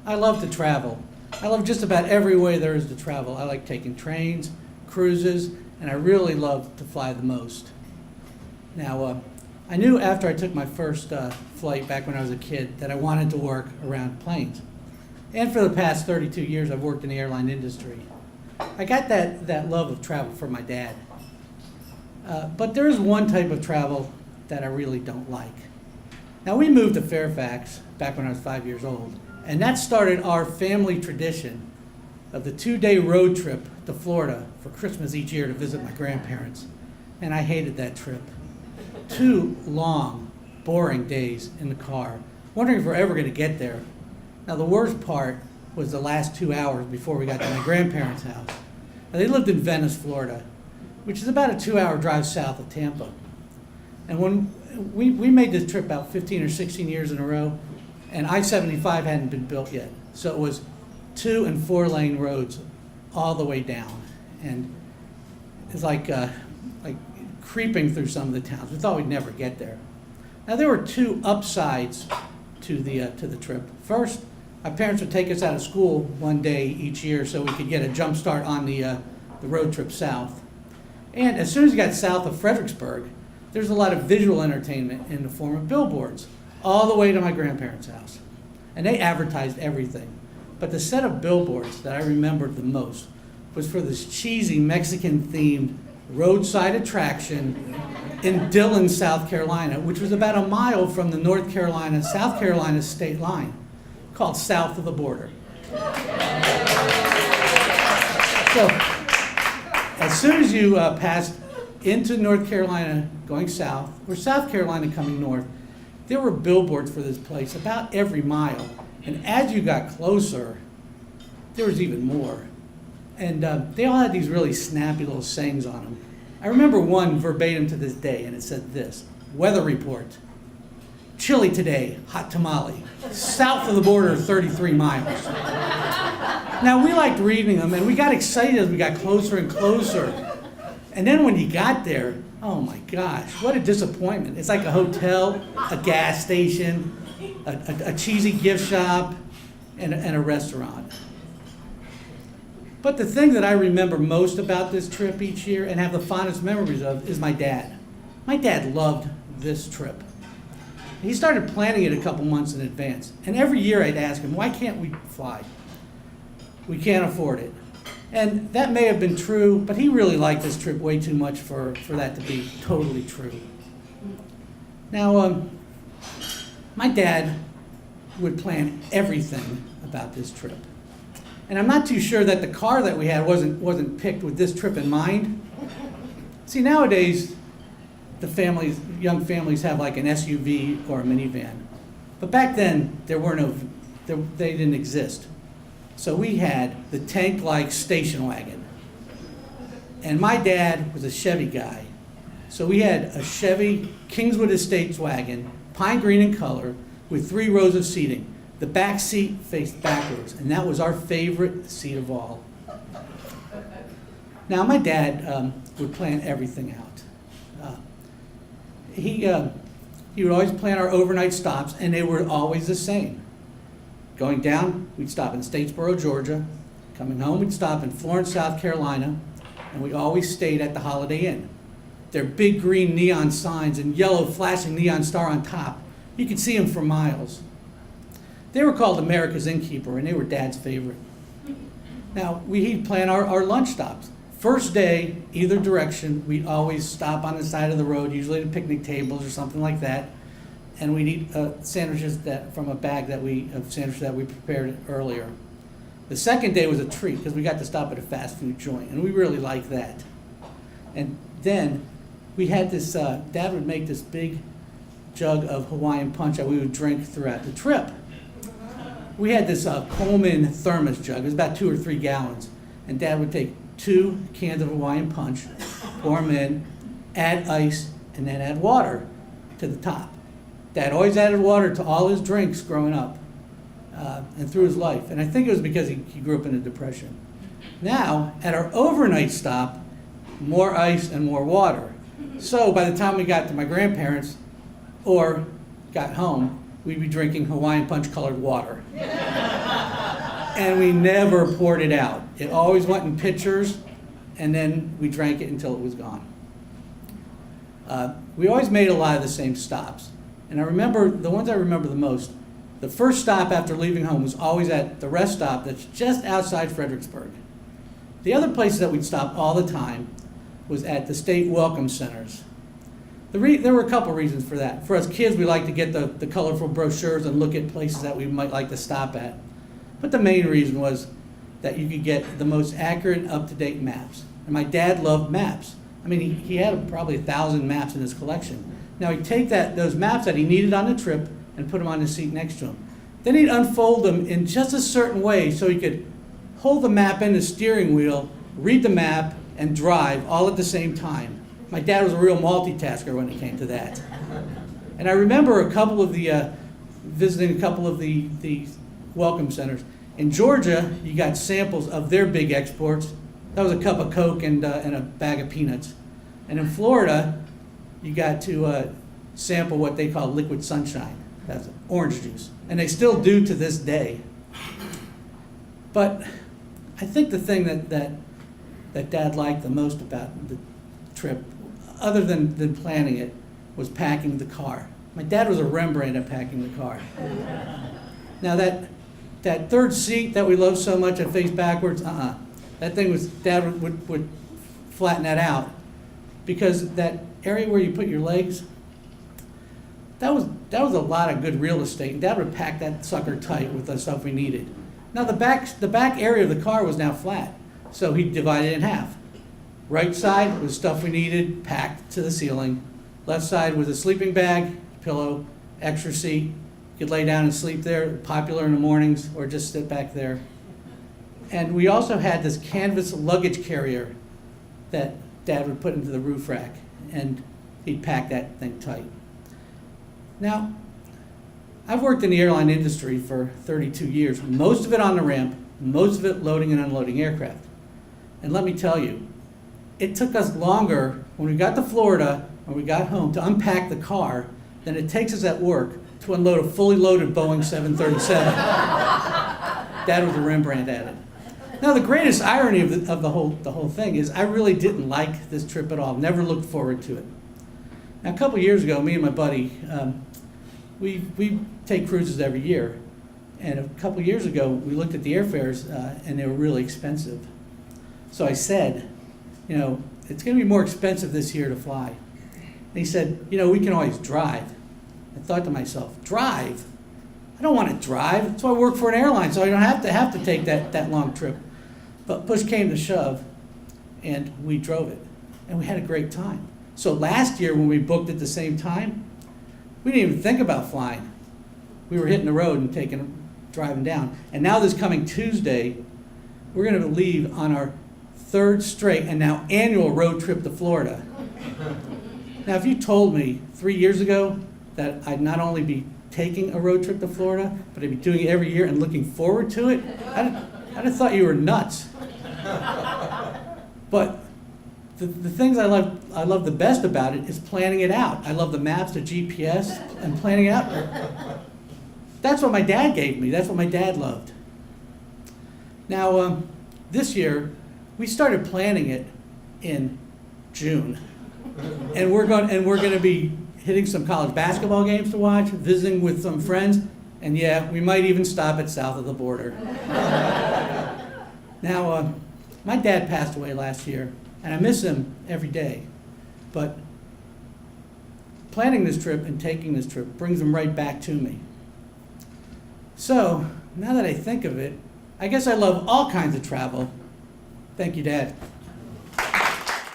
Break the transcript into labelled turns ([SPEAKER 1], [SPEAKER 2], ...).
[SPEAKER 1] I love to travel. I love just about every way there is to travel. I like taking trains, cruises, and I really love to fly the most. Now, I knew after I took my first flight back when I was a kid that I wanted to work around planes. And for the past 32 years, I've worked in the airline industry. I got that love of travel from my dad. But there is one type of travel that I really don't like. Now, we moved to Fairfax back when I was 5 years old, and that started our family tradition of the 2-day road trip to Florida for Christmas each year to visit my grandparents. And I hated that trip. 2 long, boring days in the car, wondering if we're ever going to get there. Now, the worst part was the last 2 hours before we got to my grandparents' house. Now, they lived in Venice, Florida, which is about a 2-hour drive south of Tampa. And when we made this trip about 15 or 16 years in a row, and I-75 hadn't been built yet. So it was 2- and 4-lane roads all the way down. And it's like creeping through some of the towns. We thought we'd never get there. Now, there were 2 upsides to the trip. First, my parents would take us out of school one day each year so we could get a jump start on the road trip south. And as soon as you got south of Fredericksburg, there's a lot of visual entertainment in the form of billboards all the way to my grandparents' house. And they advertised everything. But the set of billboards that I remembered the most was for this cheesy Mexican-themed roadside attraction in Dillon, South Carolina, which was about a mile from the North Carolina-South Carolina state line, called South of the Border. So, as soon as you passed into North Carolina going south, or South Carolina coming north, there were billboards for this place about every mile. And as you got closer, there was even more. And they all had these really snappy little sayings on them. I remember one verbatim to this day, and it said this: weather report, chilly today, hot tamale, south of the border 33 miles. Now, we liked reading them, and we got excited as we got closer and closer. And then when you got there, oh my gosh, what a disappointment. It's like a hotel, a gas station, a cheesy gift shop, and a restaurant. But the thing that I remember most about this trip each year and have the fondest memories of is my dad. My dad loved this trip. He started planning it a couple months in advance. And every year I'd ask him, why can't we fly? We can't afford it. And that may have been true, but he really liked this trip way too much for that to be totally true. Now, my dad would plan everything about this trip. And I'm not too sure that the car that we had wasn't picked with this trip in mind. See, nowadays, young families have like an SUV or a minivan. But back then, they didn't exist. So we had the tank-like station wagon. And my dad was a Chevy guy. So we had a Chevy Kingswood Estates wagon, pine green in color, with 3 rows of seating. The back seat faced backwards, and that was our favorite seat of all. Now, my dad would plan everything out. He would always plan our overnight stops, and they were always the same. Going down, we'd stop in Statesboro, Georgia. Coming home, we'd stop in Florence, South Carolina, and we always stayed at the Holiday Inn. Their big green neon signs and yellow flashing neon star on top. You could see them for miles. They were called America's Innkeeper, and they were Dad's favorite. Now, he'd plan our lunch stops. First day, either direction, we'd always stop on the side of the road, usually at picnic tables or something like that, and we'd eat sandwiches from a bag of sandwiches that we prepared earlier. The second day was a treat because we got to stop at a fast food joint, and we really liked that. And then we had this, Dad would make this big jug of Hawaiian punch that we would drink throughout the trip. We had this Coleman thermos jug. It was about 2 or 3 gallons. And Dad would take 2 cans of Hawaiian punch, pour them in, add ice, and then add water to the top. Dad always added water to all his drinks growing up and through his life. And I think it was because he grew up in a depression. Now, at our overnight stop, more ice and more water. So by the time we got to my grandparents or got home, we'd be drinking Hawaiian punch colored water. and we never poured it out. It always went in pitchers, and then we drank it until it was gone. We always made a lot of the same stops. And I remember, the ones I remember the most, the first stop after leaving home was always at the rest stop that's just outside Fredericksburg. The other places that we'd stop all the time was at the state welcome centers. There were a couple reasons for that. For us kids, we like to get the colorful brochures and look at places that we might like to stop at. But the main reason was that you could get the most accurate, up-to-date maps. And my dad loved maps. I mean, he had probably 1,000 maps in his collection. Now he'd take those maps that he needed on the trip and put them on the seat next to him. Then he'd unfold them in just a certain way so he could hold the map in the steering wheel, read the map, and drive all at the same time. My dad was a real multitasker when it came to that. And I remember visiting a couple of the welcome centers. In Georgia, you got samples of their big exports. That was a cup of Coke and a bag of peanuts. And in Florida, you got to sample what they call liquid sunshine. That's orange juice. And they still do to this day. But I think the thing that Dad liked the most about the trip, other than planning it, was packing the car. My dad was a Rembrandt at packing the car. Now that third seat that we love so much that faced backwards, that thing was, Dad would flatten that out, because that area where you put your legs, that was a lot of good real estate, and Dad would pack that sucker tight with the stuff we needed. Now the back area of the car was now flat, so he divided it in half. Right side was stuff we needed, packed to the ceiling. Left side was a sleeping bag, pillow, extra seat. You could lay down and sleep there, popular in the mornings, or just sit back there. And we also had this canvas luggage carrier that Dad would put into the roof rack, and he'd pack that thing tight. Now, I've worked in the airline industry for 32 years, most of it on the ramp, most of it loading and unloading aircraft. And let me tell you, it took us longer when we got to Florida, when we got home, to unpack the car than it takes us at work to unload a fully loaded Boeing 737. Dad was a Rembrandt at it. Now, the greatest irony of the whole thing is I really didn't like this trip at all. Never looked forward to it. Now, a couple of years ago, me and my buddy, we take cruises every year. And a couple of years ago, we looked at the airfares, and they were really expensive. So I said, it's going to be more expensive this year to fly. And he said, we can always drive. I thought to myself, drive? I don't want to drive. That's why I work for an airline, so I don't have to take that long trip. But push came to shove, and we drove it. And we had a great time. So last year when we booked at the same time, we didn't even think about flying. We were hitting the road and driving down. And now this coming Tuesday, we're going to leave on our third straight and now annual road trip to Florida. Now, if you told me 3 years ago that I'd not only be taking a road trip to Florida, but I'd be doing it every year and looking forward to it, I'd have thought you were nuts. But the things I love the best about it is planning it out. I love the maps, the GPS, and planning it out. That's what my dad gave me. That's what my dad loved. Now, this year, we started planning it in June, and we're going to be hitting some college basketball games to watch, visiting with some friends, and yeah, we might even stop at south of the border. Now, my dad passed away last year, and I miss him every day, but planning this trip and taking this trip brings him right back to me. So, now that I think of it, I guess I love all kinds of travel. Thank you, Dad.